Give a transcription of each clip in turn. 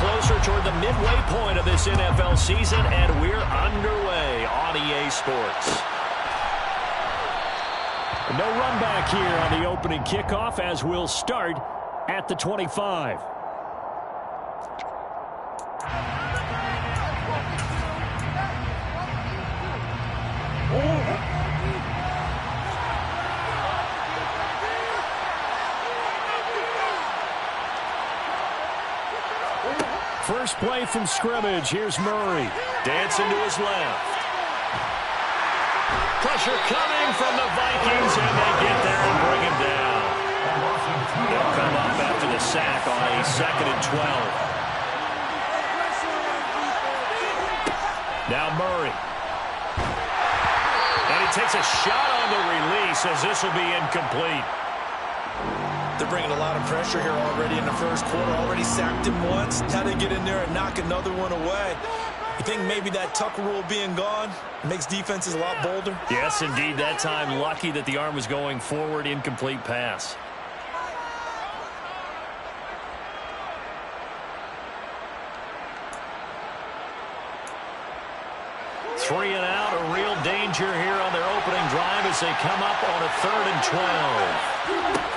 closer toward the midway point of this NFL season, and we're underway on EA Sports. No run back here on the opening kickoff as we'll start at the 25. First play from scrimmage. Here's Murray. Dancing to his left. Pressure coming from the Vikings, and they get there and bring him down. They'll come up after the sack on a 2nd and 12. Now Murray. And he takes a shot on the release as this will be incomplete. They're bringing a lot of pressure here already in the first quarter. Already sacked him once. Had to get in there and knock another one away. You think maybe that Tucker rule being gone makes defenses a lot bolder? Yes, indeed. That time, lucky that the arm was going forward. Incomplete pass. Three and out. A real danger here on their opening drive as they come up on a 3rd and 12.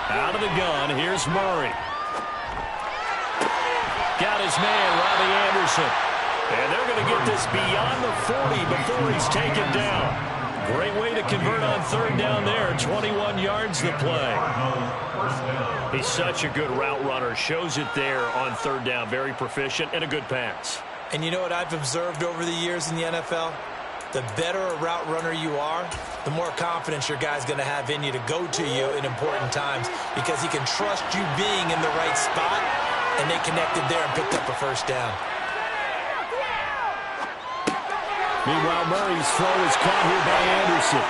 Out of the gun, here's Murray. Got his man, Robbie Anderson. And they're going to get this beyond the 40 before he's taken down. Great way to convert on 3rd down there. 21 yards to play. He's such a good route runner. Shows it there on 3rd down. Very proficient and a good pass. And you know what I've observed over the years in the NFL? The better a route runner you are, the more confidence your guy's going to have in you to go to you in important times because he can trust you being in the right spot, and they connected there and picked up a 1st down. Meanwhile, Murray's throw is caught here by Anderson.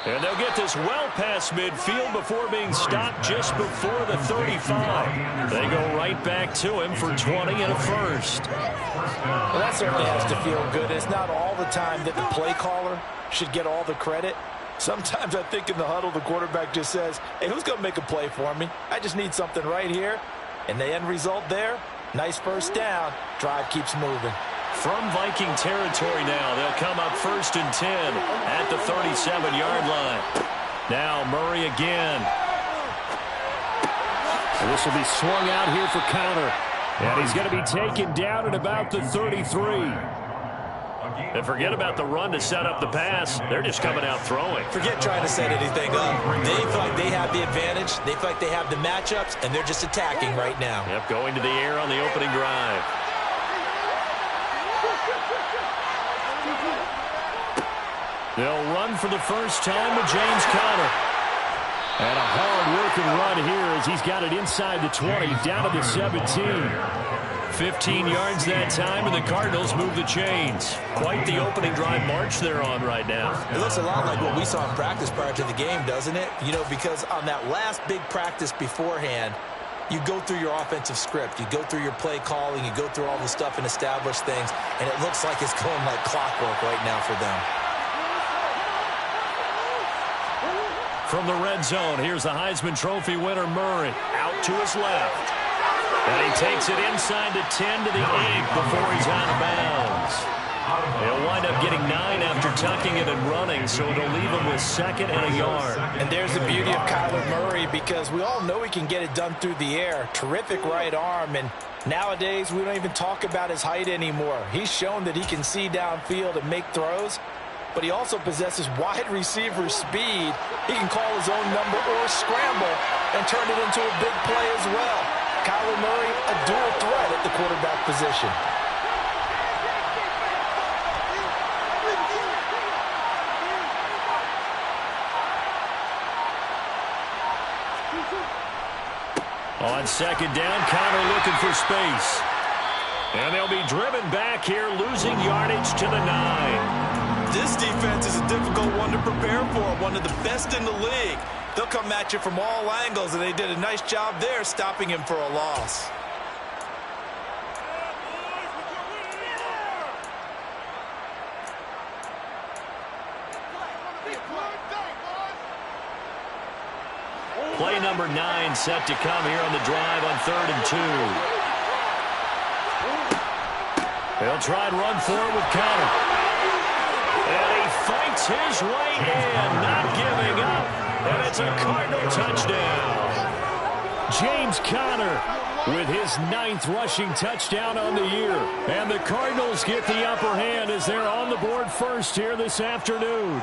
And they'll get this well past midfield before being stopped just before the 35. They go right back to him for 20 and a 1st. Well, that certainly has to feel good. It's not all the time that the play caller should get all the credit. Sometimes I think in the huddle, the quarterback just says, hey, who's going to make a play for me? I just need something right here. And the end result there, nice 1st down. Drive keeps moving. From Viking territory now, they'll come up 1st and 10 at the 37-yard line. Now Murray again. And this will be swung out here for counter. And he's going to be taken down at about the 33. And forget about the run to set up the pass. They're just coming out throwing. Forget trying to set anything up. They feel like they have the advantage. They feel like they have the matchups, and they're just attacking right now. Yep, going to the air on the opening drive. They'll run for the first time with James Conner. And a hard-working run here as he's got it inside the 20, down to the 17. 15 yards that time, and the Cardinals move the chains. Quite the opening drive march they're on right now. It looks a lot like what we saw in practice prior to the game, doesn't it? You know, because on that last big practice beforehand, you go through your offensive script. You go through your play calling. You go through all the stuff and establish things, and it looks like it's going like clockwork right now for them. From the red zone, here's the Heisman Trophy winner, Murray, out to his left. And he takes it inside the 10 to the 8 before he's out of bounds. He'll wind up getting 9 after tucking it and running, so it'll leave him with 2nd and a yard. And there's the beauty of Kyler Murray, because we all know he can get it done through the air. Terrific right arm, and nowadays we don't even talk about his height anymore. He's shown that he can see downfield and make throws, but he also possesses wide receiver speed. He can call his own number or scramble and turn it into a big play as well. Kyler Murray, a dual threat at the quarterback position. On 2nd down, Conner looking for space. And they'll be driven back here, losing yardage to the 9. This defense is a difficult one to prepare for, one of the best in the league. They'll come at you from all angles, and they did a nice job there stopping him for a loss. Play number 9 set to come here on the drive on 3rd and 2. He'll try and run forward with Conner. And he fights his way in, not giving up. And it's a Cardinal touchdown. James Conner with his 9th rushing touchdown on the year. And the Cardinals get the upper hand as they're on the board first here this afternoon.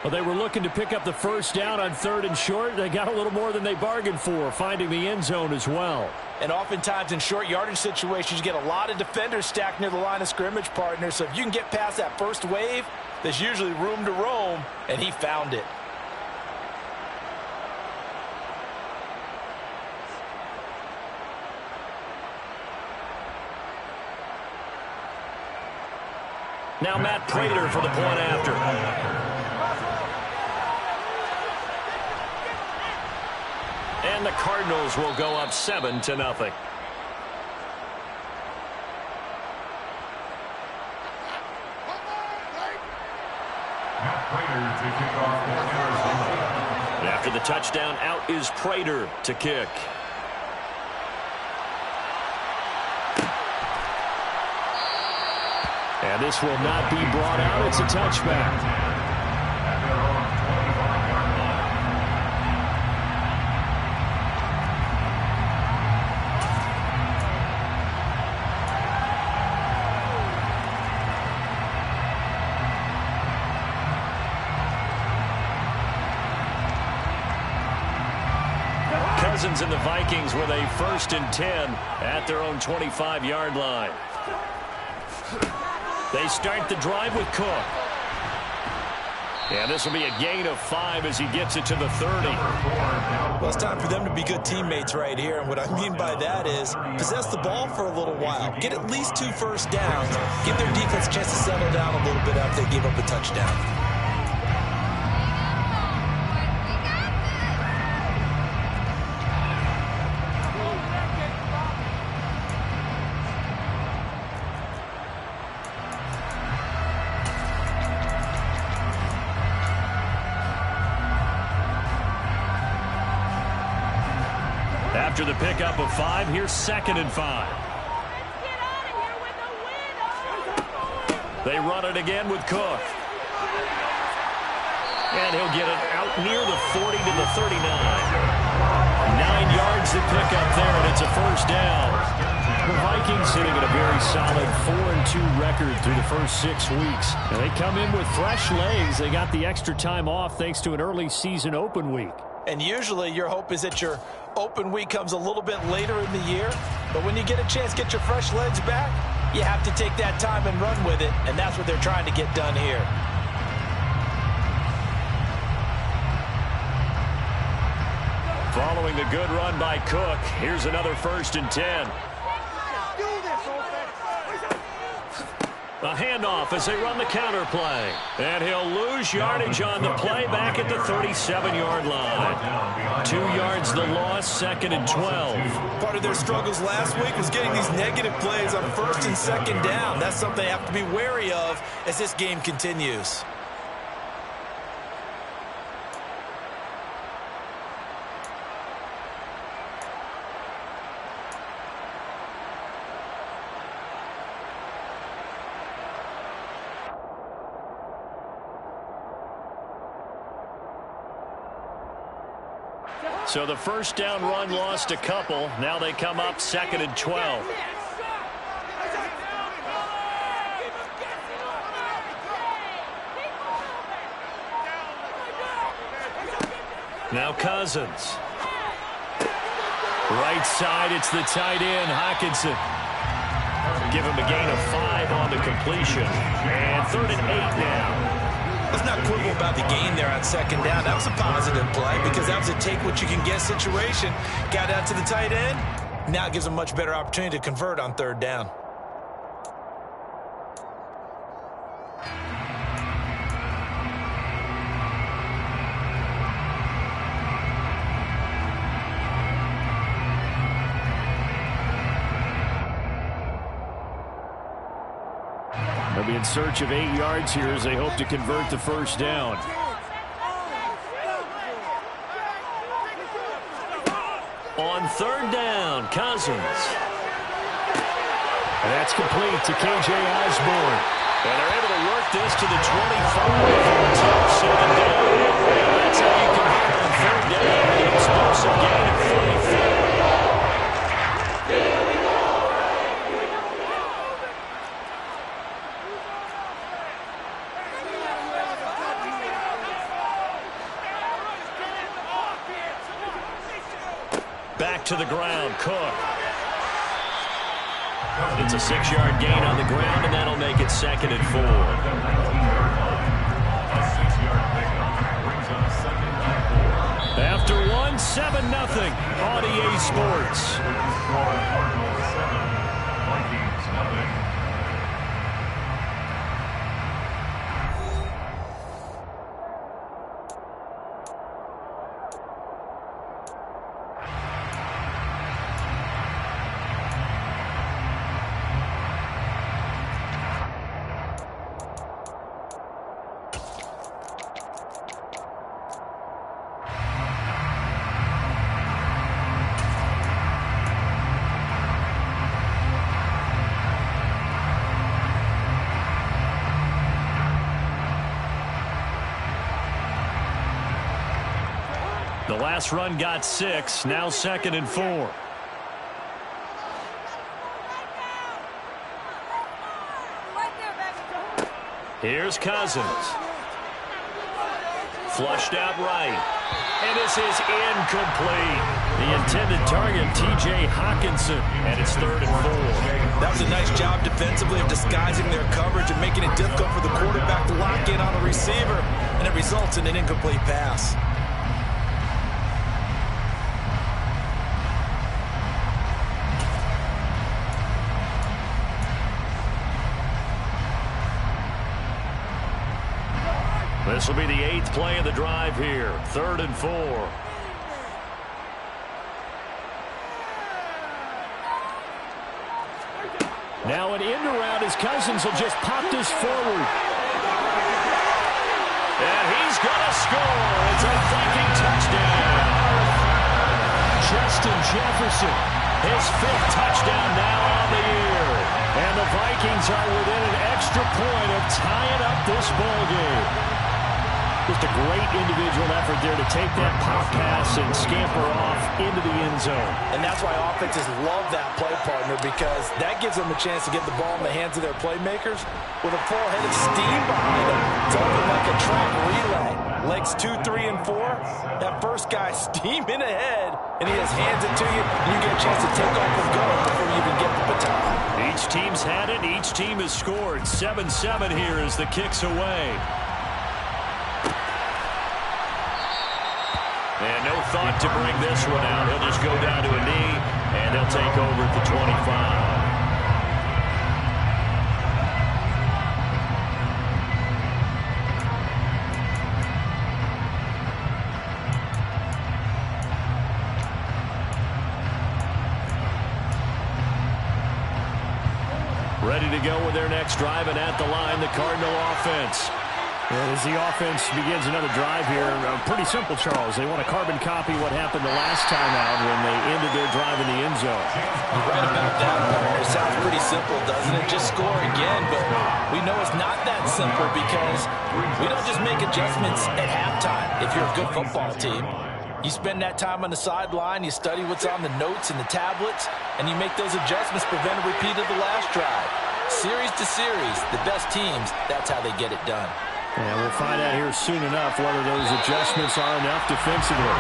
Well, they were looking to pick up the first down on 3rd and short. They got a little more than they bargained for, finding the end zone as well. And oftentimes in short yardage situations, you get a lot of defenders stacked near the line of scrimmage, partner. So if you can get past that first wave, there's usually room to roam, and he found it. Now Matt Prater for the point after. And the Cardinals will go up 7-0. After the touchdown, out is Prater to kick. And this will not be brought out. It's a touchback. Cousins and the Vikings with a 1st and 10 at their own 25-yard line. They start the drive with Cook. And this will be a gain of 5 as he gets it to the 30. Well, it's time for them to be good teammates right here. And what I mean by that is possess the ball for a little while. Get at least 2 first downs. Give their defense a chance to settle down a little bit after they give up a touchdown. After the pickup of 5, here's 2nd and 5. They run it again with Cook. And he'll get it out near the 40 to the 39. 9 yards to pick up there, and it's a first down. The Vikings sitting at a very solid 4-2 record through the first 6 weeks. And they come in with fresh legs. They got the extra time off thanks to an early season open week. And usually your hope is that your open week comes a little bit later in the year. But when you get a chance to get your fresh legs back, you have to take that time and run with it. And that's what they're trying to get done here. Following a good run by Cook, here's another 1st and 10. A handoff as they run the counter play. And he'll lose yardage on the play back at the 37-yard line. 2 yards the loss, 2nd and 12. Part of their struggles last week was getting these negative plays on 1st and 2nd down. That's something they have to be wary of as this game continues. So the first down run lost a couple. Now they come up 2nd and 12. Now Cousins. Right side, it's the tight end, Hockenson. Give him a gain of 5 on the completion. And 3rd and 8 now. Let's not quibble about the gain there on 2nd down. That was a positive play because that was a take-what-you-can-get situation. Got out to the tight end. Now it gives a much better opportunity to convert on 3rd down. They'll be in search of 8 yards here as they hope to convert the first down. On third down, Cousins. And that's complete to K.J. Osborne. And they're able to work this to the 25 before it's all said and done. And that's how you convert on third down. An explosive gain of 34. Back to the ground, Cook. It's a 6-yard gain on the ground, and that'll make it 2nd and 4. After 1, 7-0 on EA Sports. The last run got 6, now 2nd and 4. Here's Cousins. Flushed out right. And this is incomplete. The intended target, T.J. Hawkinson, and it's 3rd and 4. That was a nice job defensively of disguising their coverage and making it difficult for the quarterback to lock in on the receiver, and it results in an incomplete pass. This will be the 8th play of the drive here. 3rd and 4. Now an end around as Cousins will just pop this forward. And he's going to score. It's a Viking touchdown. Justin Jefferson. His 5th touchdown now on the year. And the Vikings are within an extra point of tying up this ball game. Just a great individual effort there to take that pop pass and scamper off into the end zone. And that's why offenses love that play partner, because that gives them a chance to get the ball in the hands of their playmakers with a full head of steam behind them. It's open like a track relay. Legs 2, 3, and 4. That first guy steaming ahead, and he has hands it to you, and you get a chance to take off and go before you even get the baton. Each team's had it. Each team has scored. 7-7 here as the kick's away. And no thought to bring this one out. He'll just go down to a knee, and he'll take over at the 25. Ready to go with their next drive, and at the line, the Cardinal offense. And as the offense begins another drive here, pretty simple, Charles. They want to carbon copy what happened the last time out when they ended their drive in the end zone. You're right about that, partner. It sounds pretty simple, doesn't it? Just score again, but we know it's not that simple because we don't just make adjustments at halftime if you're a good football team. You spend that time on the sideline, you study what's on the notes and the tablets, and you make those adjustments, prevent a repeat of the last drive. Series to series, the best teams, that's how they get it done. And we'll find out here soon enough whether those adjustments are enough defensively.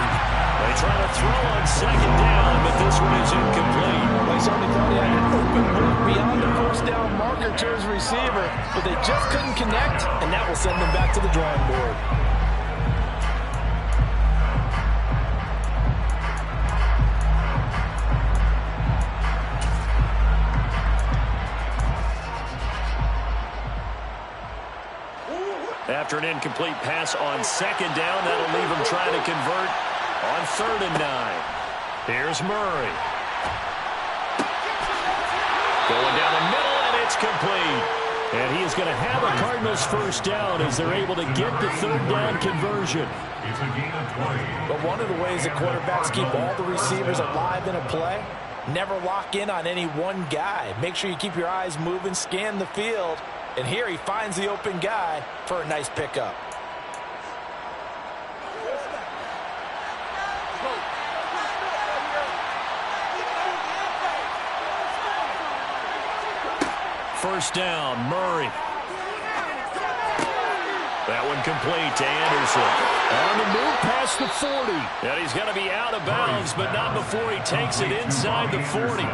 They try to throw on 2nd down, but this one is incomplete. They certainly thought he had an open look beyond the first down marker to his receiver, but they just couldn't connect, and that will send them back to the drawing board. After an incomplete pass on 2nd down, that'll leave him trying to convert on 3rd and 9. Here's Murray. Going down the middle, and it's complete. And he is going to have a Cardinals first down as they're able to get the third down conversion. But one of the ways that quarterbacks keep all the receivers alive in a play, never lock in on any one guy. Make sure you keep your eyes moving, scan the field. And here he finds the open guy for a nice pickup. First down, Murray. That one complete to Anderson. On the move past the 40. And he's going to be out of bounds, but not before he takes it inside the 40.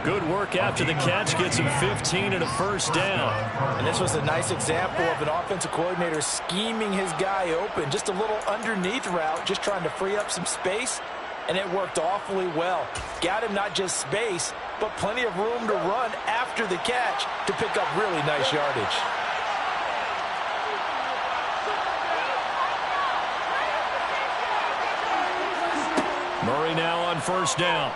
Good work after the catch. Gets him 15 and a first down. And this was a nice example of an offensive coordinator scheming his guy open. Just a little underneath route, just trying to free up some space. And it worked awfully well. Got him not just space, but plenty of room to run after the catch to pick up really nice yardage. Murray now on first down.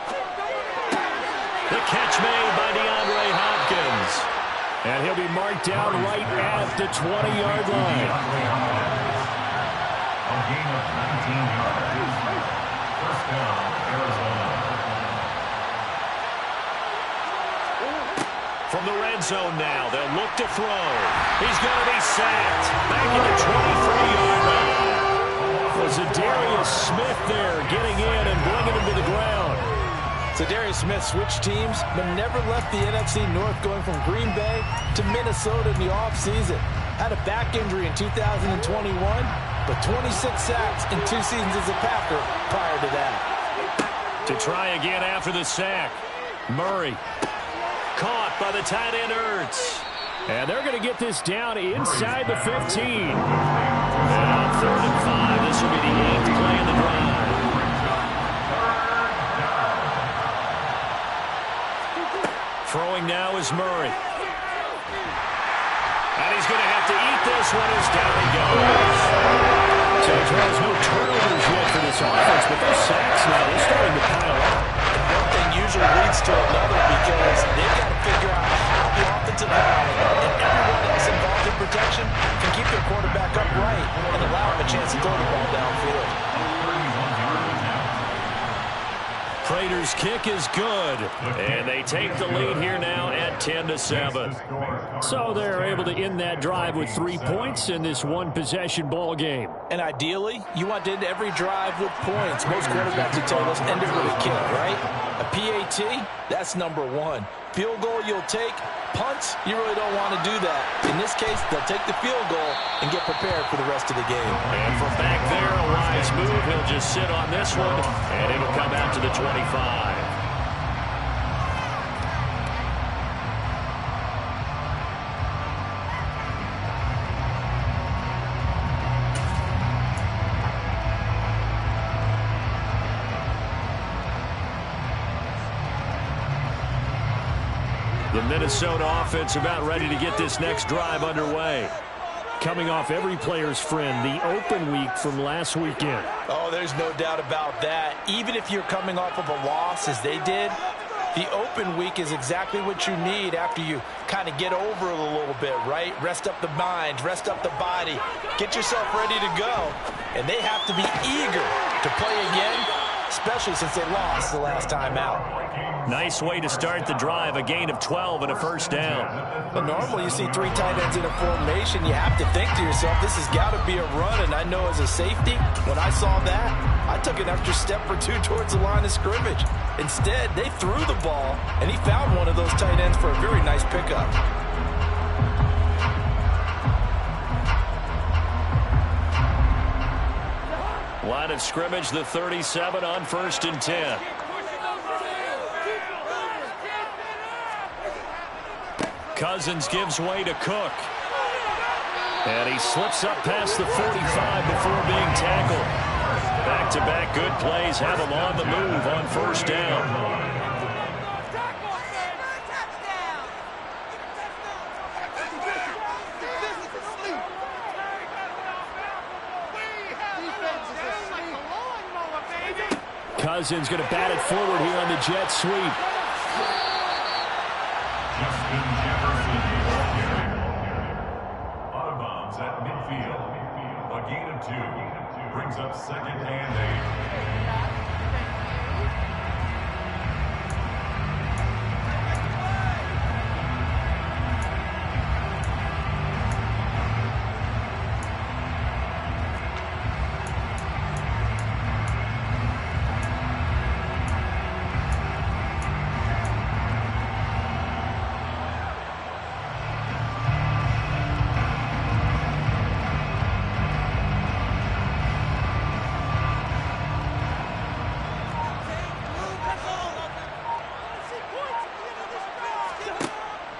The catch made by DeAndre Hopkins. And he'll be marked down right at the 20-yard line. A gain of 19 yards. First down, Arizona. From the red zone now, they'll look to throw. He's going to be sacked. Back at the 23-yard line. Was Darius Smith there getting in and bringing him to the ground. So Darius Smith switched teams, but never left the NFC North, going from Green Bay to Minnesota in the offseason. Had a back injury in 2021, but 26 sacks in 2 seasons as a Packer prior to that. To try again after the sack. Murray caught by the tight end Ertz. And they're going to get this down inside the 15. And on 3rd and 5, this will be the 8th play in the drive. Throwing now is Murray. And he's going to have to eat this one as down he goes. So there's no turnovers yet for this offense, but those sacks now, they're starting to pile up. One thing usually leads to another because they've got to figure out how the offensive line and everyone else involved in protection can keep their quarterback upright and allow him a chance to throw the ball downfield. Prater's kick is good, and they take the lead here now at 10-7. So they're able to end that drive with 3 points in this one-possession ball game. And ideally, you want to end every drive with points. Most quarterbacks have told us end it with a kick, right? A PAT, that's number 1. Field goal you'll take. Punts, you really don't want to do that. In this case, they'll take the field goal and get prepared for the rest of the game. And from back there, a wise move. He'll just sit on this one, and it'll come out to the 25. The Minnesota offense about ready to get this next drive underway. Coming off every player's friend, the open week from last weekend. Oh, there's no doubt about that. Even if you're coming off of a loss, as they did, the open week is exactly what you need after you kind of get over it a little bit, right? Rest up the mind, rest up the body, get yourself ready to go. And they have to be eager to play again, especially since they lost the last time out. Nice way to start the drive, a gain of 12 and a first down. But normally you see 3 tight ends in a formation, you have to think to yourself, this has got to be a run. And I know as a safety, when I saw that, I took an extra step or 2 towards the line of scrimmage. Instead, they threw the ball, and he found one of those tight ends for a very nice pickup. Line of scrimmage, the 37 on 1st and 10. Cousins gives way to Cook. And he slips up past the 45 before being tackled. Back-to-back good plays have him on the move on first down. Cousins going to bat it forward here on the jet sweep.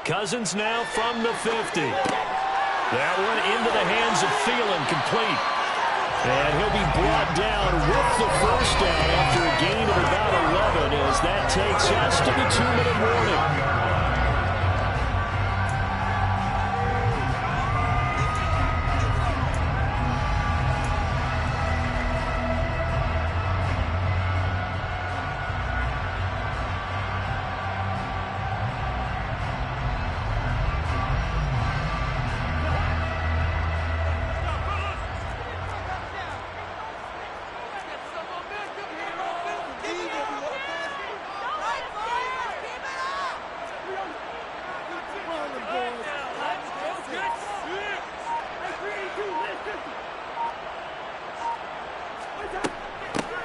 Cousins now from the 50. That one into the hands of Thielen, complete. And he'll be brought down with the first down after a gain of about 11 as that takes us to the 2-minute warning.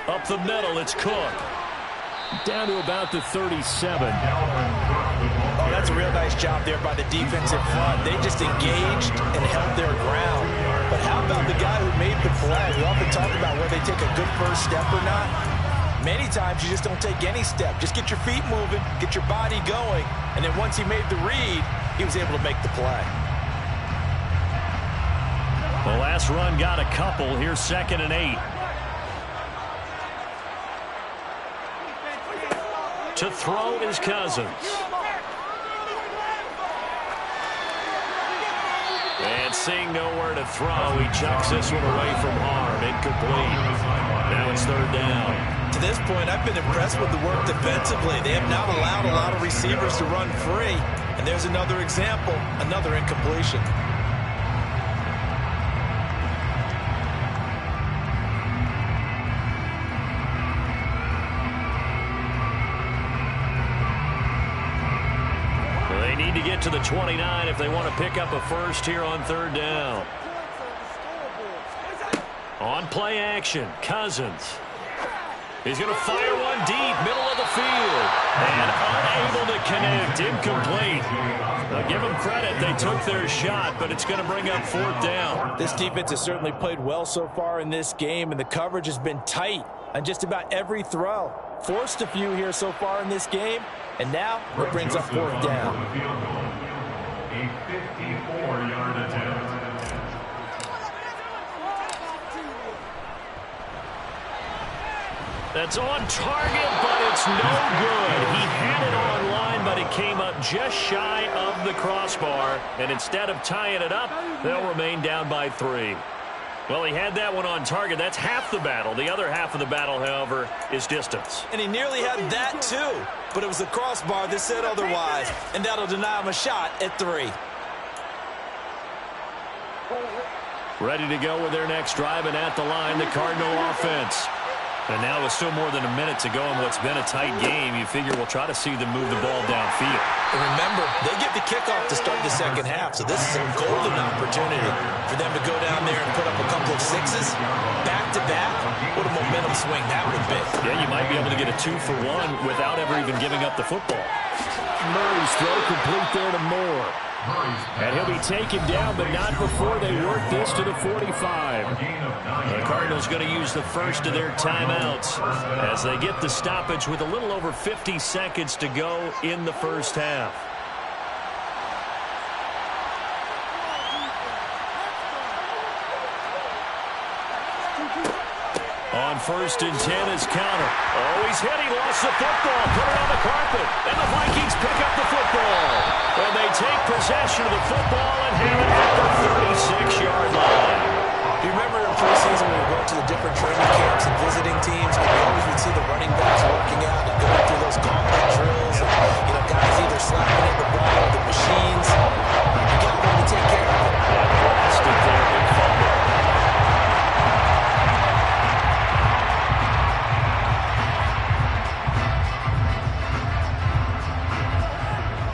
Up the middle, it's Cook. Down to about the 37. Oh, that's a real nice job there by the defensive front. They just engaged and held their ground. But how about the guy who made the play? We often talk about whether they take a good first step or not. Many times you just don't take any step. Just get your feet moving, get your body going, and then once he made the read, he was able to make the play. The last run got a couple. Here's 2nd and 8. To throw is Cousins. And seeing nowhere to throw, he chucks this one away from harm. Incomplete. Now it's 3rd down. To this point, I've been impressed with the work defensively. They have not allowed a lot of receivers to run free. And there's another example, another incompletion. Need to get to the 29 if they want to pick up a first here on 3rd down. On play action, Cousins. He's going to fire one deep, middle of the field. And unable to connect, incomplete. Now give them credit, they took their shot, but it's going to bring up 4th down. This defense has certainly played well so far in this game, and the coverage has been tight on just about every throw. Forced a few here so far in this game, and now it brings up 4th down. A 54-yard attempt. That's on target, but it's no good. He had it on line, but it came up just shy of the crossbar. And instead of tying it up, they'll remain down by 3. Well, he had that one on target. That's half the battle. The other half of the battle, however, is distance. And he nearly had that, too. But it was the crossbar that said otherwise. And that'll deny him a shot at 3. Ready to go with their next drive, and at the line, the Cardinal offense. And now with still more than a minute to go in what's been a tight game, you figure we'll try to see them move the ball downfield. And remember, they get the kickoff to start the second half, so this is a golden opportunity for them to go down there and put up a couple of sixes back-to-back. What a momentum swing that would be. Yeah, you might be able to get a 2-for-1 without ever even giving up the football. Murray's throw complete there to Moore. And he'll be taken down, but not before they work this to the 45. The Cardinals going to use the first of their timeouts as they get the stoppage with a little over 50 seconds to go in the first half. On 1st and 10 is counter. Oh, he's hit. He lost the football. Put it on the carpet. And the Vikings pick up the football. And they take possession of the football and have it at the 36-yard line. Do you remember in preseason when we went to the different training camps and visiting teams, we always would see the running backs working out and going through those gauntlet drills. And, guys either slapping at the ball or the machines. You got them to take care of it. Blasted there in fumble.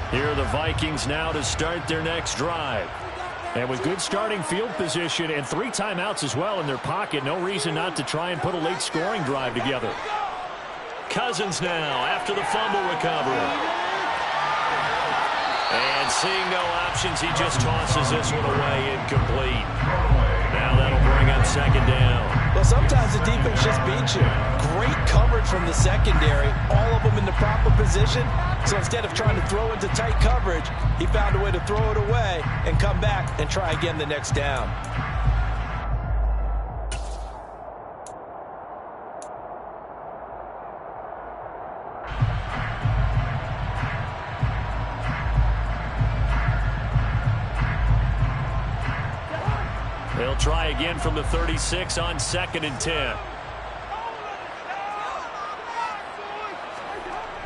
Here are the Vikings now to start their next drive. And with good starting field position and 3 timeouts as well in their pocket, no reason not to try and put a late scoring drive together. Cousins now after the fumble recovery. And seeing no options, he just tosses this one away incomplete. Now that'll bring up 2nd down. Well, sometimes the defense just beats you. Great coverage from the secondary, all of them in the proper position. So instead of trying to throw into tight coverage, he found a way to throw it away and come back and try again the next down. They'll try again from the 36 on 2nd and 10.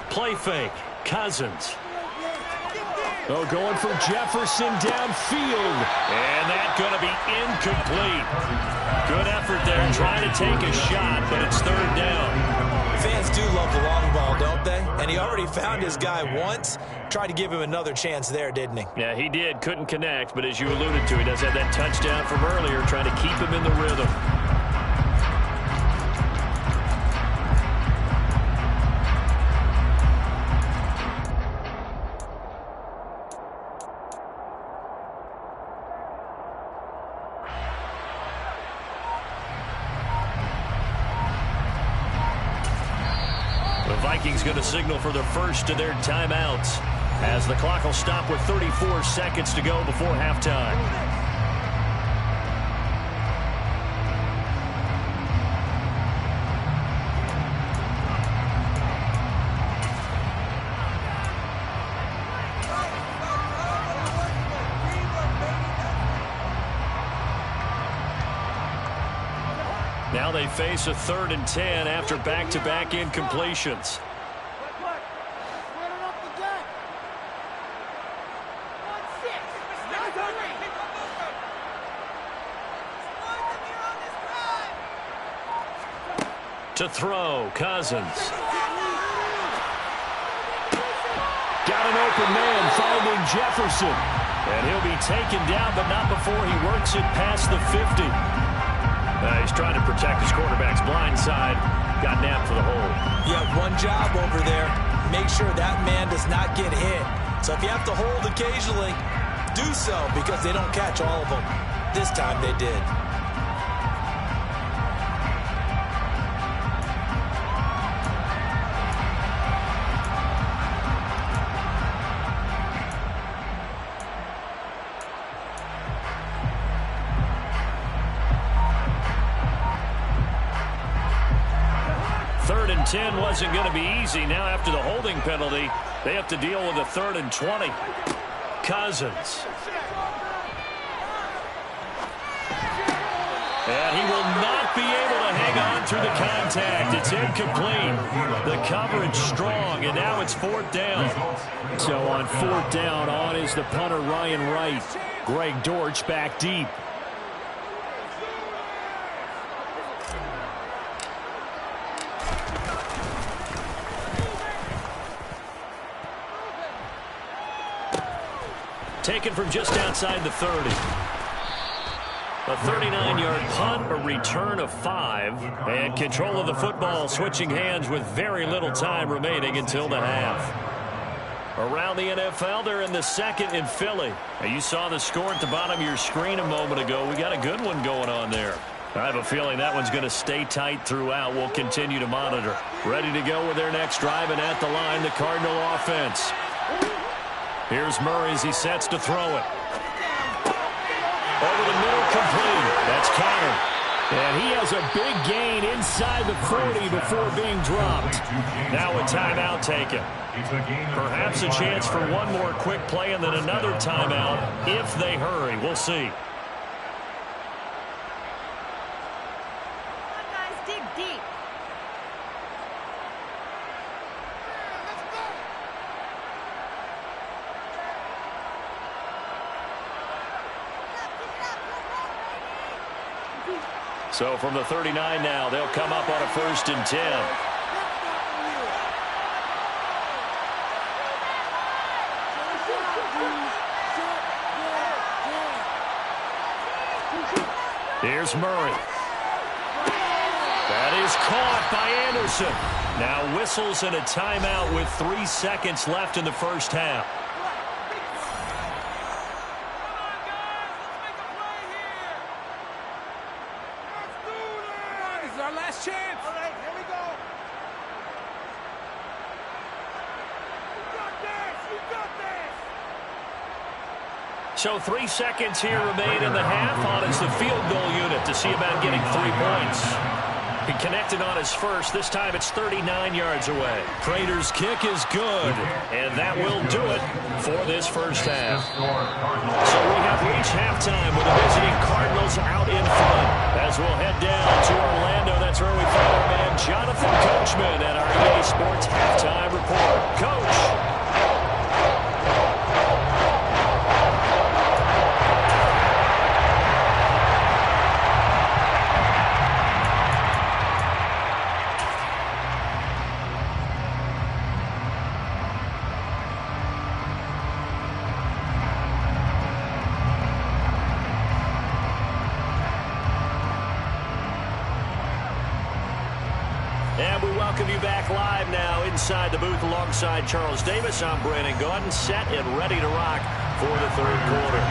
Play fake. Cousins. Oh, going for Jefferson downfield. And that's going to be incomplete. Good effort there trying to take a shot, but it's 3rd down. Fans do love the long ball, don't they? And he already found his guy once. Tried to give him another chance there, didn't he? Yeah, he did. Couldn't connect, but as you alluded to, he does have that touchdown from earlier, trying to keep him in the rhythm. The Vikings going to signal for the first of their timeouts as the clock will stop with 34 seconds to go before halftime. Now they face a 3rd and 10 after back-to-back incompletions. To throw, Cousins. Got an open man finding Jefferson. And he'll be taken down, but not before he works it past the 50. He's trying to protect his quarterback's blind side. Got nabbed for the hold. You have one job over there. Make sure that man does not get hit. So if you have to hold occasionally, do so because they don't catch all of them. This time they did. Third and 10 wasn't going to be easy. Now after the holding penalty, they have to deal with a 3rd and 20. Cousins. And he will not be able to hang on through the contact. It's incomplete. The coverage strong, and now it's 4th down. So on 4th down, on is the punter Ryan Wright. Greg Dortch back deep. Taken from just outside the 30. A 39-yard punt, a return of 5, and control of the football switching hands with very little time remaining until the half. Around the NFL, they're in the 2nd in Philly. Now, you saw the score at the bottom of your screen a moment ago. We got a good one going on there. I have a feeling that one's going to stay tight throughout. We'll continue to monitor. Ready to go with their next drive, and at the line, the Cardinal offense. Here's Murray as he sets to throw it. Over the middle, complete. That's Connor. And he has a big gain inside the 40 before being dropped. Now a timeout taken. Perhaps a chance for one more quick play and then another timeout if they hurry. We'll see. So from the 39 now, they'll come up on a 1st and 10. Here's Murray. That is caught by Anderson. Now whistles and a timeout with 3 seconds left in the first half. So 3 seconds here remain in the half. On is the field goal unit to see about getting 3 points. He connected on his first. This time it's 39 yards away. Prater's kick is good, and that will do it for this first half. So we have reached halftime with the visiting Cardinals out in front. As we'll head down to Orlando, that's where we find our man Jonathan Coachman at our EA Sports Halftime Report. Coach. And we welcome you back live now inside the booth alongside Charles Davis. I'm Brandon Gaudin, set and ready to rock for the third quarter.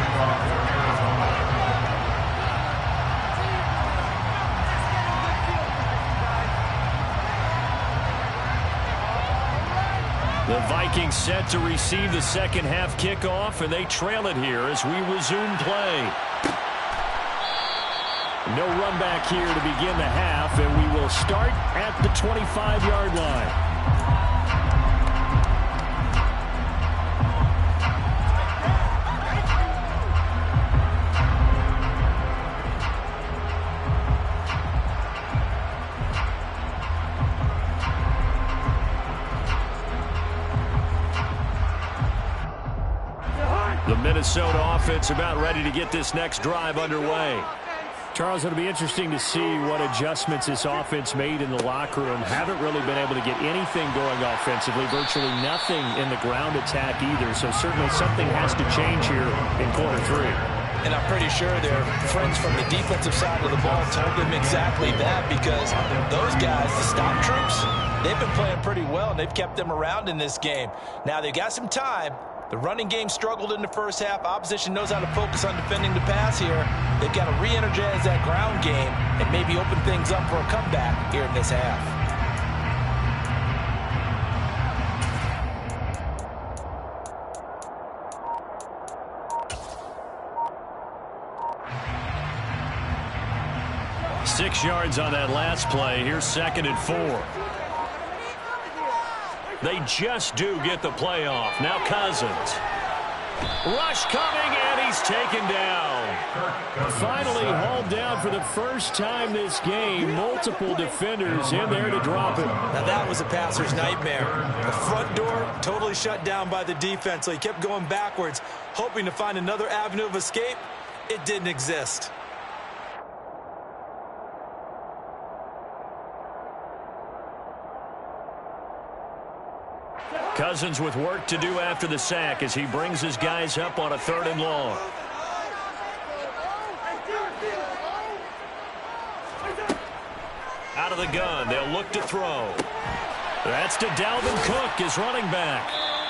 The Vikings set to receive the second half kickoff, and they trail it here as we resume play. No run back here to begin the half, and we will start at the 25-yard line. The Minnesota offense about ready to get this next drive underway. Charles, it'll be interesting to see what adjustments this offense made in the locker room. Haven't really been able to get anything going offensively, virtually nothing in the ground attack either. So certainly something has to change here in quarter 3. And I'm pretty sure their friends from the defensive side of the ball told them exactly that, because those guys, the stop troops, they've been playing pretty well, and they've kept them around in this game. Now, they've got some time. The running game struggled in the first half. Opposition knows how to focus on defending the pass here. They've got to re-energize that ground game and maybe open things up for a comeback here in this half. Six yards on that last play. Here's 2nd and 4. They just do get the play off. Now Cousins. Rush coming, and he's taken down. Finally hauled down for the first time this game. Multiple defenders in there to drop it. Now that was a passer's nightmare. The front door totally shut down by the defense, so he kept going backwards, hoping to find another avenue of escape. It didn't exist. Cousins with work to do after the sack as he brings his guys up on a 3rd and long. Out of the gun, they'll look to throw. That's to Dalvin Cook, his running back.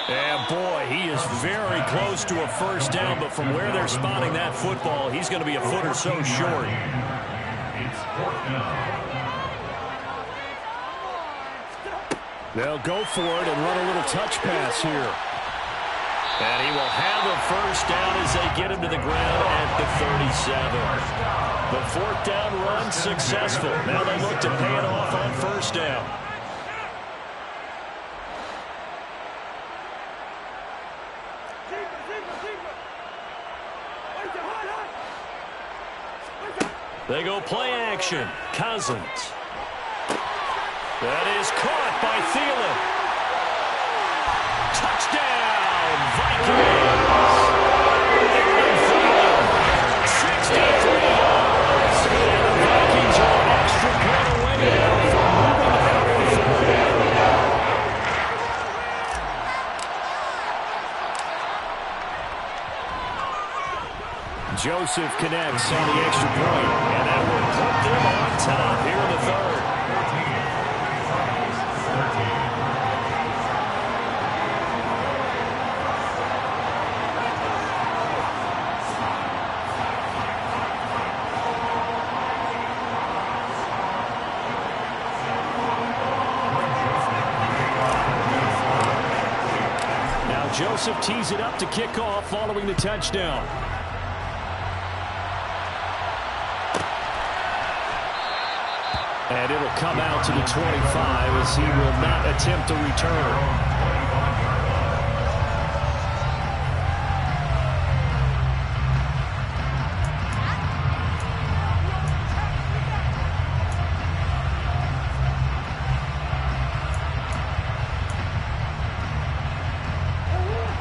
And boy, he is very close to a first down, but from where they're spotting that football, he's going to be a foot or so short. It's 4th down. They'll go for it and run a little touch pass here. And he will have a first down as they get him to the ground at the 37. The 4th down run successful. Now they look to pay it off on first down. They go play action. Cousins. That is caught by Thielen. Touchdown, Vikings. 63 yards. And the Vikings are an extra point away now from moving out of the fourth. Joseph connects on the extra point, and that will put them on top here in the 3rd. Joseph tees it up to kick off following the touchdown. And it'll come out to the 25 as he will not attempt to return.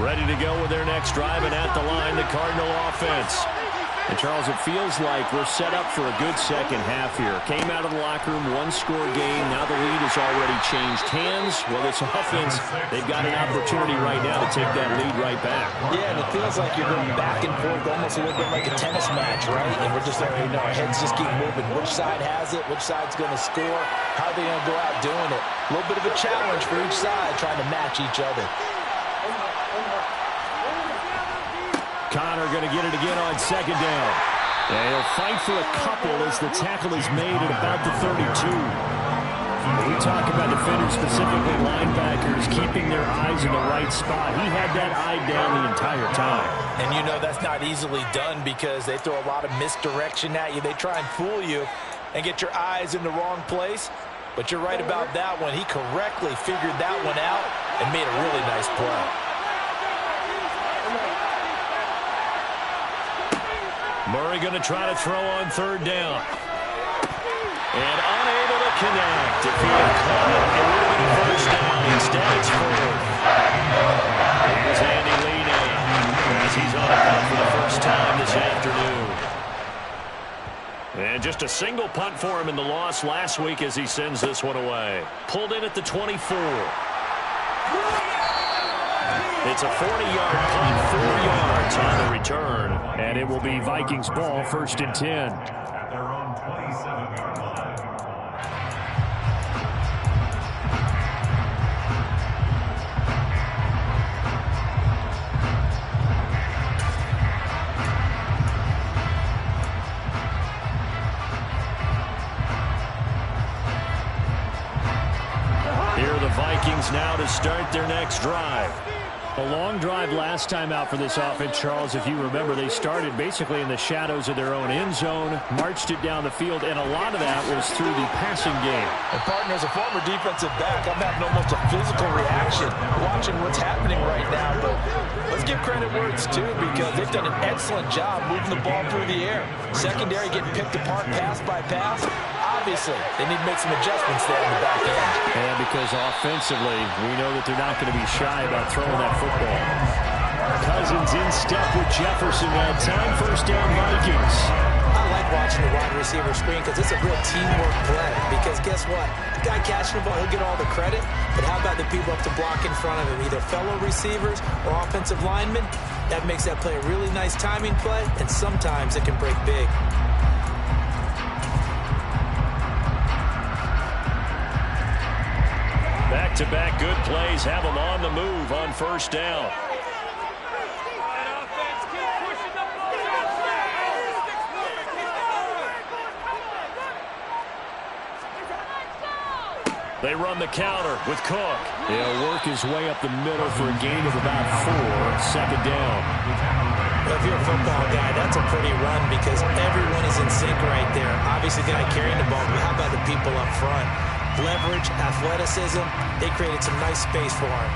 Ready to go with their next drive, and at the line, the Cardinal offense. And, Charles, it feels like we're set up for a good second half here. Came out of the locker room, one-score game. Now the lead has already changed hands. Well, this offense, they've got an opportunity right now to take that lead right back. Yeah, and it feels like you're going back and forth, almost a little bit like a tennis match, right? And we're just already know our heads just keep moving. Which side has it? Which side's going to score? How are they going to go out doing it? A little bit of a challenge for each side, trying to match each other. Connor going to get it again on second down. And he'll fight for a couple as the tackle is made at about the 32. When we talk about defenders, specifically linebackers, keeping their eyes in the right spot. He had that eye down the entire time. And you know that's not easily done because they throw a lot of misdirection at you. They try and fool you and get your eyes in the wrong place. But you're right about that one. He correctly figured that one out and made a really nice play. Murray going to try to throw on third down. And unable to connect. If he had caught it, it would have been a first down. Instead, it's fourth. Here's Andy Lee as he's on the punt for the first time this afternoon. And just a single punt for him in the loss last week as he sends this one away. Pulled in at the 24. It's a 40-yard punt, 4 yards on the return. And it will be Vikings ball, 1st and 10. At their own 27-yard line. Here are the Vikings now to start their next drive. A long drive last time out for this offense, Charles. If you remember, they started basically in the shadows of their own end zone, marched it down the field, and a lot of that was through the passing game. And, partner, as a former defensive back, I'm having almost a physical reaction watching what's happening right now. But let's give credit where it's due because they've done an excellent job moving the ball through the air. Secondary getting picked apart pass by pass. Obviously, they need to make some adjustments there in the back end. And because offensively, we know that they're not going to be shy about throwing that football. Cousins in step with Jefferson that time. First down, Vikings. I like watching the wide receiver screen because it's a real teamwork play. Because guess what? The guy catching the ball, he'll get all the credit. But how about the people up to block in front of him, either fellow receivers or offensive linemen? That makes that play a really nice timing play, and sometimes it can break big. Back-to-back good plays have them on the move on first down. They run the counter with Cook. He'll work his way up the middle for a gain of about 4. Second down. Well, if you're a football guy, that's a pretty run because everyone is in sync right there. Obviously, the guy carrying the ball, but how about the people up front? Leverage, athleticism, they created some nice space for him.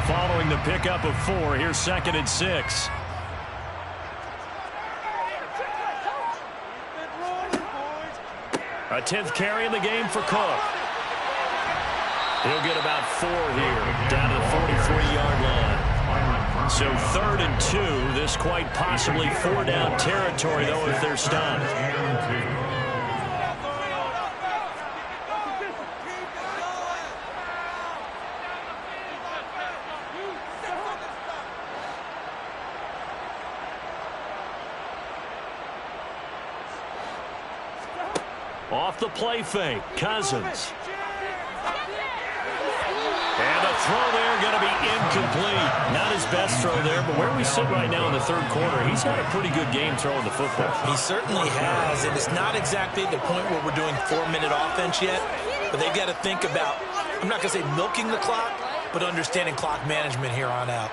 Following the pickup of 4, here's 2nd and 6. A 10th carry in the game for Cook. He'll get about 4 here, down to the 43-yard line. So 3rd and 2, this quite possibly 4-down territory, though, if they're stopped. Off the play fake, Cousins. And a throw there going to be incomplete. Not his best throw there, but where we sit right now in the 3rd quarter, he's had a pretty good game throwing the football. He certainly has, and it's not exactly the point where we're doing 4-minute offense yet. But they've got to think about, I'm not going to say milking the clock, but understanding clock management here on out.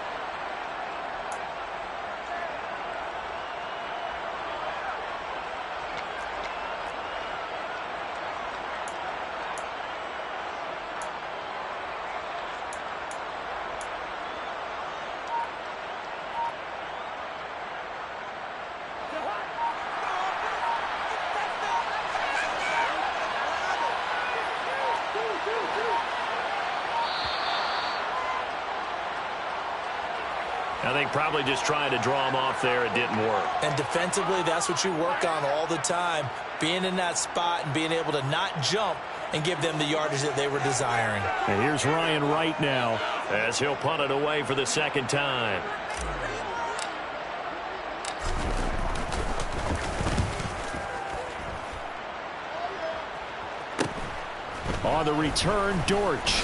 I think probably just trying to draw him off there, it didn't work. And defensively, that's what you work on all the time, being in that spot and being able to not jump and give them the yardage that they were desiring. And here's Ryan Wright now as he'll punt it away for the second time. On the return, Dortch.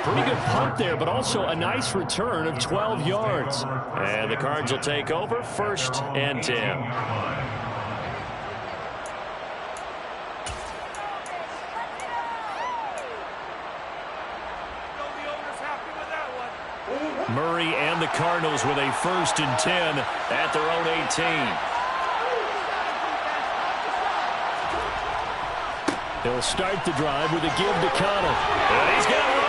Pretty good punt there, but also a nice return of 12 yards. And the Cards will take over 1st and 10. Murray and the Cardinals with a 1st and 10 at their own 18. They'll start the drive with a give to Connell. And he's got one.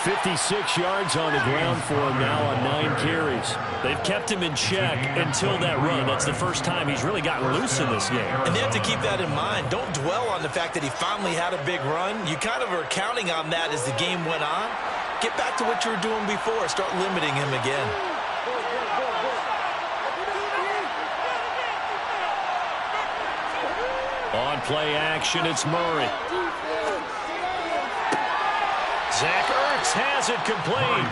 56 yards on the ground for him now on 9 carries. They've kept him in check until that run. That's the first time he's really gotten loose in this game. And they have to keep that in mind. Don't dwell on the fact that he finally had a big run. You kind of are counting on that as the game went on. Get back to what you were doing before. Start limiting him again. On play action, it's Murray. Zach Ertz has it complete.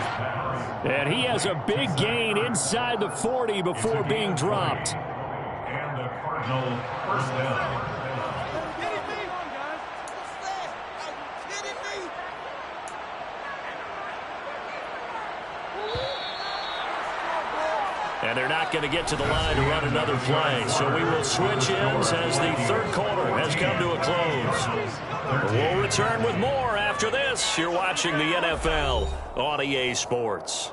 And he has a big gain inside the 40 before being dropped. And the Cardinals first down. And they're not going to get to the line to run another play. So we will switch ends as the third quarter has come to a close. We'll return with more after this. You're watching the NFL on EA Sports.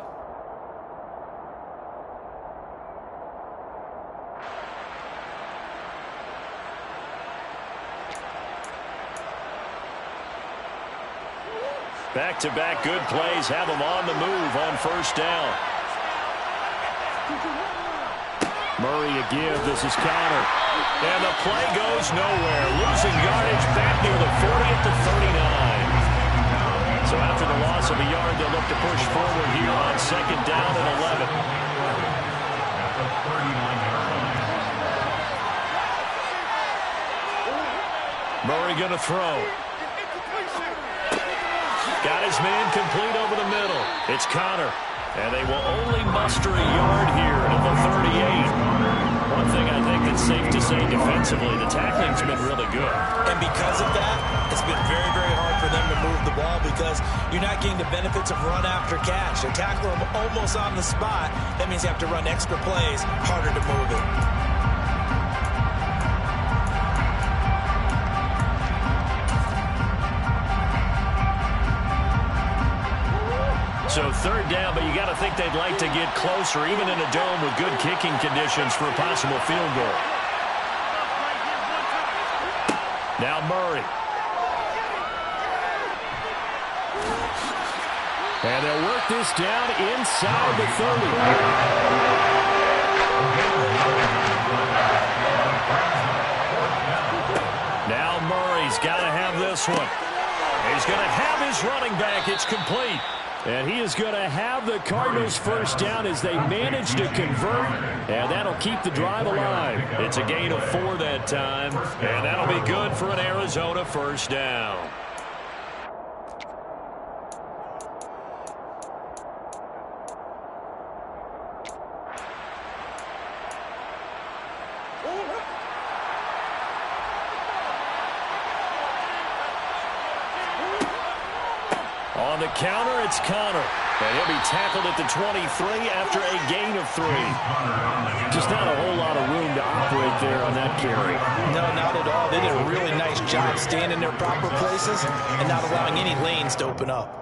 Back-to-back good plays have them on the move on 1st down. Murray a give. This is Connor. And the play goes nowhere. Losing yardage back near the 40 at the 39. So after the loss of a yard, they'll look to push forward here on 2nd down and 11. Murray going to throw. Got his man complete over the middle. It's Connor. And they will only muster a yard here at the 38. One thing I think that's safe to say defensively, the tackling's been really good. And because of that, it's been very, very hard for them to move the ball because you're not getting the benefits of run after catch. They tackle them almost on the spot. That means you have to run extra plays, harder to move it. So 3rd down, but you got to think they'd like to get closer, even in a dome with good kicking conditions for a possible field goal. Now Murray. And they'll work this down inside the 30. Now Murray's got to have this one. He's going to have his running back. It's complete. And he is going to have the Cardinals' 1st down as they manage to convert. And that'll keep the drive alive. It's a gain of 4 that time. And that'll be good for an Arizona 1st down. On the counter, it's Connor. And he'll be tackled at the 23 after a gain of 3. Just not a whole lot of room to operate there on that carry. No, not at all. They did a really nice job staying in their proper places and not allowing any lanes to open up.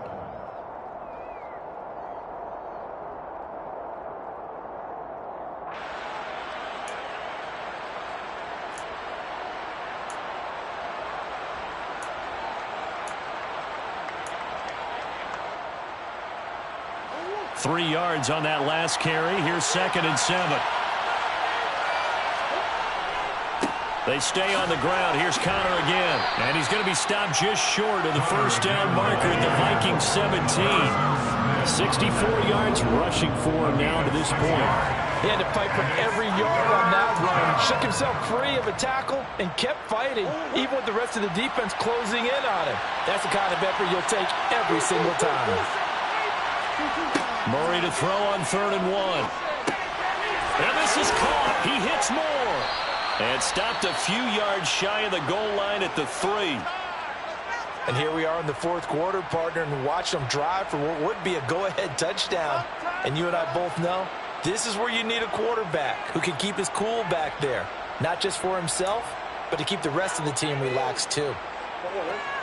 Three yards on that last carry. Here's 2nd and 7. They stay on the ground. Here's Connor again. And he's going to be stopped just short of the first down marker at the Vikings 17. 64 yards rushing for him now to this point. He had to fight for every yard on that run. Shook himself free of a tackle and kept fighting, even with the rest of the defense closing in on him. That's the kind of effort you'll take every single time. Murray to throw on 3rd and 1. And this is caught. He hits more. And stopped a few yards shy of the goal line at the 3. And here we are in the 4th quarter, partner, and watch them drive for what would be a go-ahead touchdown. And you and I both know this is where you need a quarterback who can keep his cool back there. Not just for himself, but to keep the rest of the team relaxed too.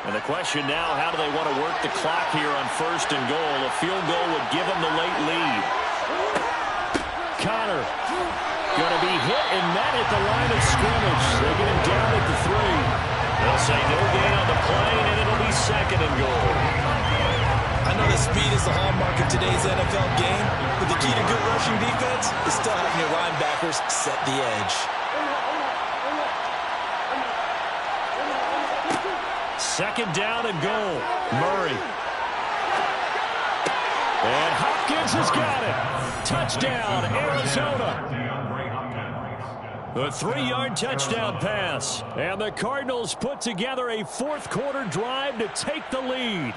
And the question now, how do they want to work the clock here on 1st and goal? A field goal would give them the late lead. Connor going to be hit and met at the line of scrimmage. They get him down at the 3. They'll say no gain on the play, and it'll be 2nd and goal. I know that speed is the hallmark of today's NFL game, but the key to good rushing defense is still having your linebackers set the edge. 2nd down and goal. Murray. And Hopkins has got it. Touchdown, Arizona. The 3-yard touchdown pass. And the Cardinals put together a 4th quarter drive to take the lead.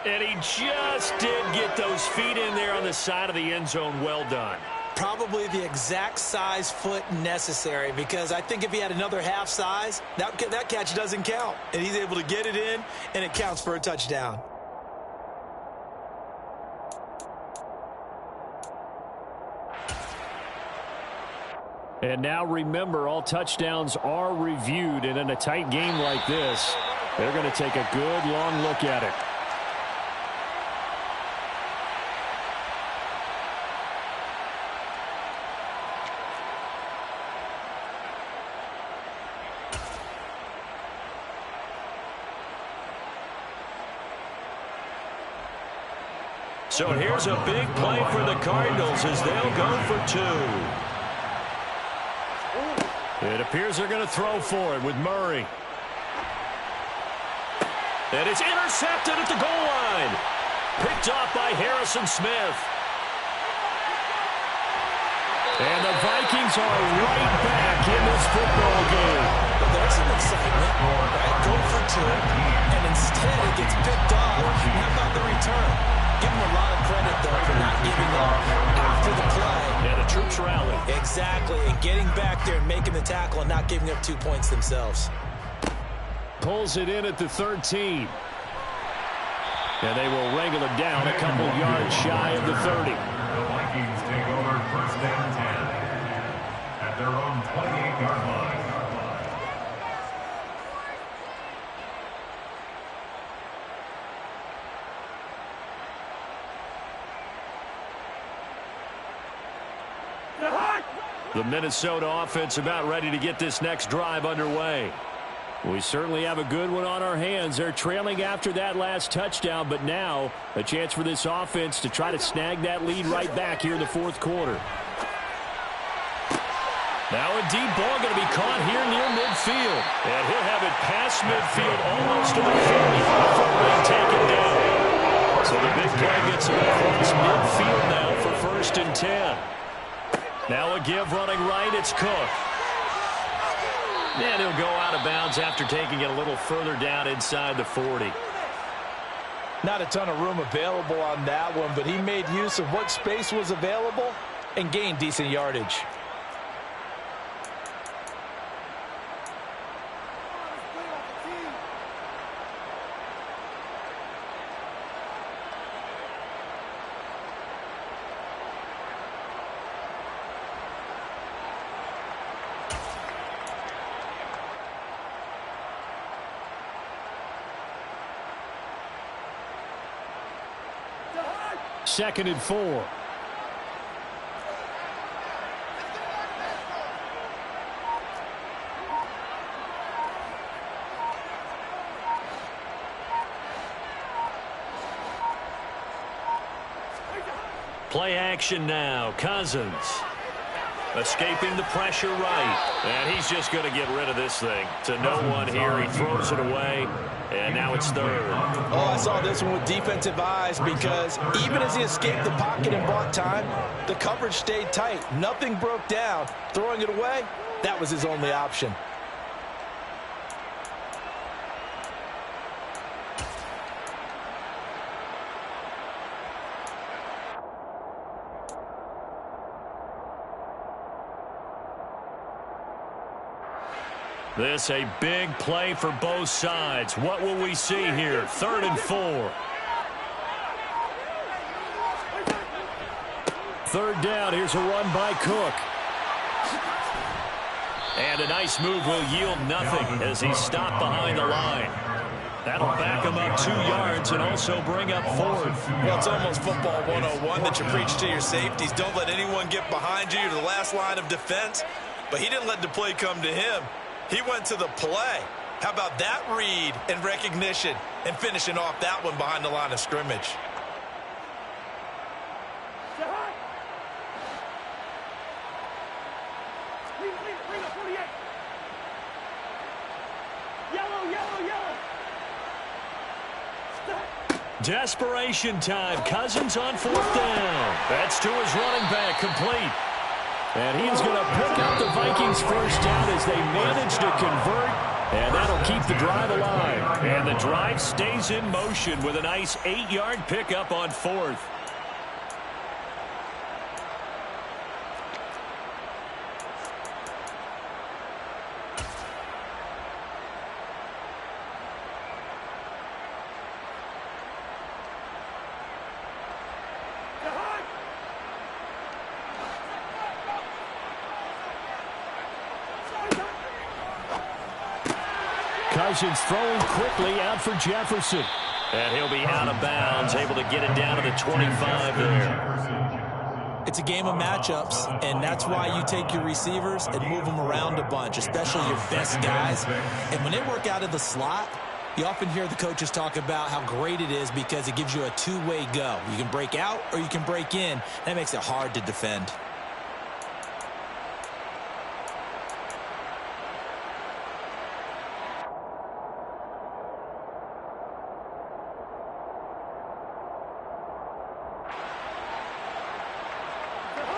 And he just did get those feet in there on the side of the end zone. Well done. Probably the exact size foot necessary, because I think if he had another half size, that catch doesn't count. And he's able to get it in, and it counts for a touchdown. And now remember, all touchdowns are reviewed, and in a tight game like this, they're going to take a good long look at it. So here's a big play for the Cardinals as they'll go for 2. It appears they're going to throw for it with Murray. And it's intercepted at the goal line. Picked off by Harrison Smith. And the Vikings are right back in this football game. Well, there's some excitement, right? Go for 2, and instead it gets picked off. How about the return? Give him a lot of credit, though, for not giving up after the play. And the troops rally. Exactly, and getting back there and making the tackle and not giving up 2 points themselves. Pulls it in at the 13. And they will wrangle him down a couple yards shy of the 30. The Vikings take over 1st and 10 at their own 28-yard line. The Minnesota offense about ready to get this next drive underway. We certainly have a good one on our hands. They're trailing after that last touchdown, but now a chance for this offense to try to snag that lead right back here in the 4th quarter. Now a deep ball going to be caught here near midfield. And he'll have it past midfield almost to the 50 before being taken down. So the big play gets him across midfield now for 1st and 10. Now a give running right, it's Cook. And he'll go out of bounds after taking it a little further down inside the 40. Not a ton of room available on that one, but he made use of what space was available and gained decent yardage. 2nd and 4. Play action now. Cousins escaping the pressure right. And he's just going to get rid of this thing. To no one here. He throws it away. And now it's 3rd. Oh, I saw this one with defensive eyes because even as he escaped the pocket and bought time, the coverage stayed tight. Nothing broke down. Throwing it away, that was his only option. This a big play for both sides. What will we see here? 3rd and 4. 3rd down. Here's a run by Cook. And a nice move will yield nothing as he's stopped behind the line. That'll back him up 2 yards and also bring up 4th. Well, it's almost football 101 that you preach to your safeties. Don't let anyone get behind you. You're the last line of defense. But he didn't let the play come to him. He went to the play. How about that read and recognition and finishing off that one behind the line of scrimmage? Desperation time. Cousins on 4th down. That's to his running back, complete. And he's going to pick up the Vikings' 1st down as they manage to convert. And that'll keep the drive alive. And the drive stays in motion with a nice 8-yard pickup on 4th. Cousins throwing quickly out for Jefferson. And he'll be out of bounds, able to get it down to the 25 there. It's a game of matchups, and that's why you take your receivers and move them around a bunch, especially your best guys. And when they work out of the slot, you often hear the coaches talk about how great it is because it gives you a two-way go. You can break out or you can break in. That makes it hard to defend.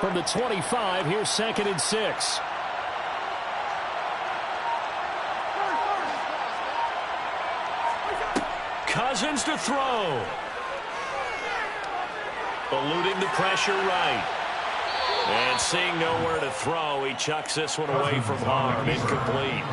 From the 25, here's 2nd and 6. Cousins to throw. Eluding the pressure right. And seeing nowhere to throw, he chucks this one away from harm. Incomplete.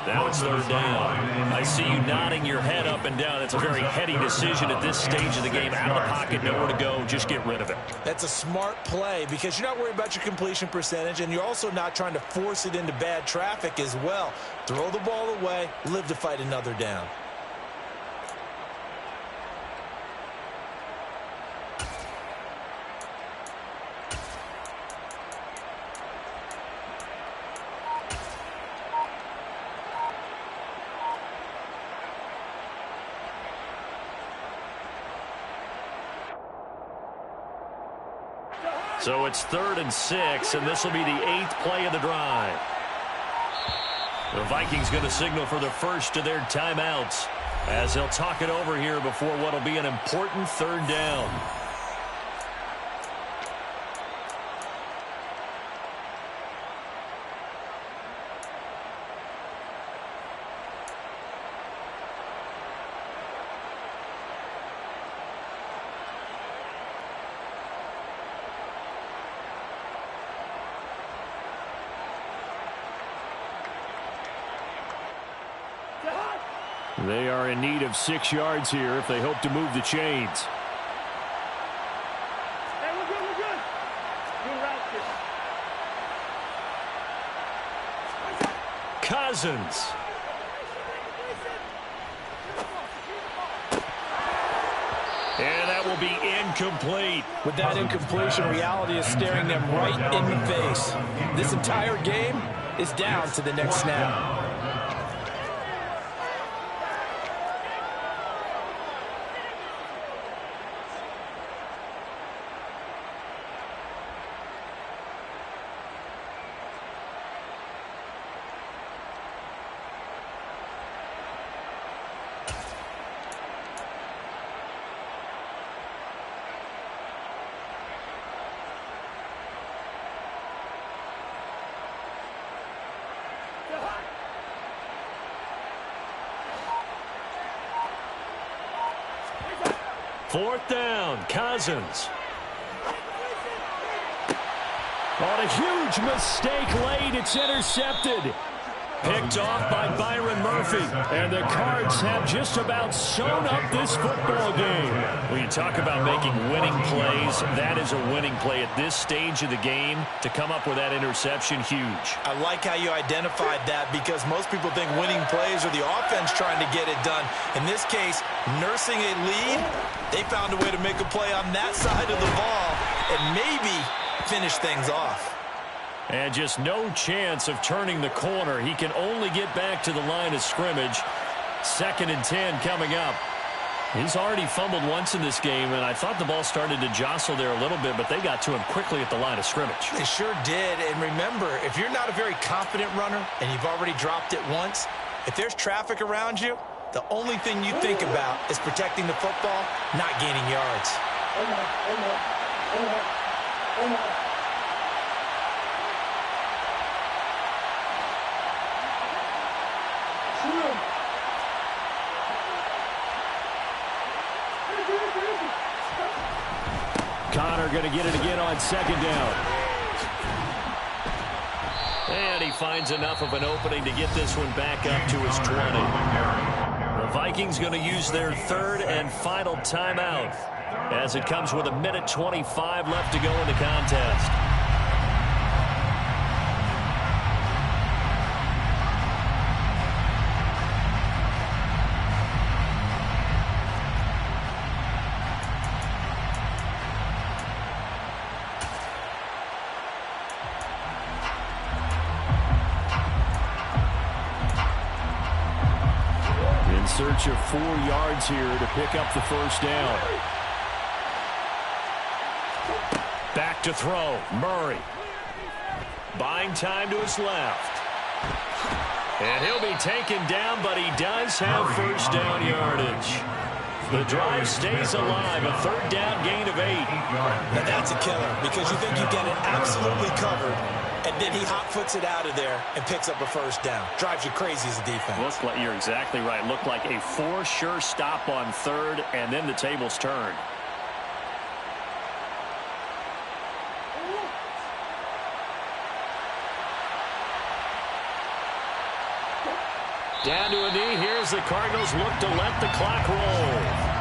Now it's 3rd down. I see you nodding your head up and down. It's a very heady decision at this stage of the game. Out of the pocket, nowhere to go. Just get rid of it. That's a smart play because you're not worried about your completion percentage, and you're also not trying to force it into bad traffic as well. Throw the ball away, live to fight another down. So it's 3rd and 6, and this will be the 8th play of the drive. The Vikings going to signal for the first of their timeouts as they'll talk it over here before what will be an important 3rd down. They are in need of 6 yards here if they hope to move the chains. Hey, we're good, we're good. Good route kick. Cousins. And that will be incomplete. With that incompletion, reality is staring them right in the face. This entire game is down to the next snap. Fourth down, Cousins. On a huge mistake late, it's intercepted. Picked off by Byron Murphy. And the Cards have just about sewn up this football game. When you talk about making winning plays, that is a winning play at this stage of the game. To come up with that interception, huge. I like how you identified that, because most people think winning plays are the offense trying to get it done. In this case, nursing a lead, they found a way to make a play on that side of the ball and maybe finish things off. And just no chance of turning the corner. He can only get back to the line of scrimmage. 2nd and 10 coming up. He's already fumbled once in this game, and I thought the ball started to jostle there a little bit, but they got to him quickly at the line of scrimmage. They sure did. And remember, if you're not a very confident runner and you've already dropped it once, if there's traffic around you, the only thing you think about is protecting the football, not gaining yards. Connor going to get it again on 2nd down. And he finds enough of an opening to get this one back up to his 20. The Vikings going to use their 3rd and final timeout, as it comes with 1:25 left to go in the contest. Search of 4 yards here to pick up the first down. Back to throw. Murray. Buying time to his left. And he'll be taken down, but he does have first down yardage. The drive stays alive. A 3rd down gain of 8. Now that's a killer, because you think you get it absolutely covered, and then he hot-foots it out of there and picks up a first down. Drives you crazy as a defense. You're exactly right. Looked like a for-sure stop on 3rd, and then the tables turned. Down to a knee. Here's the Cardinals look to let the clock roll.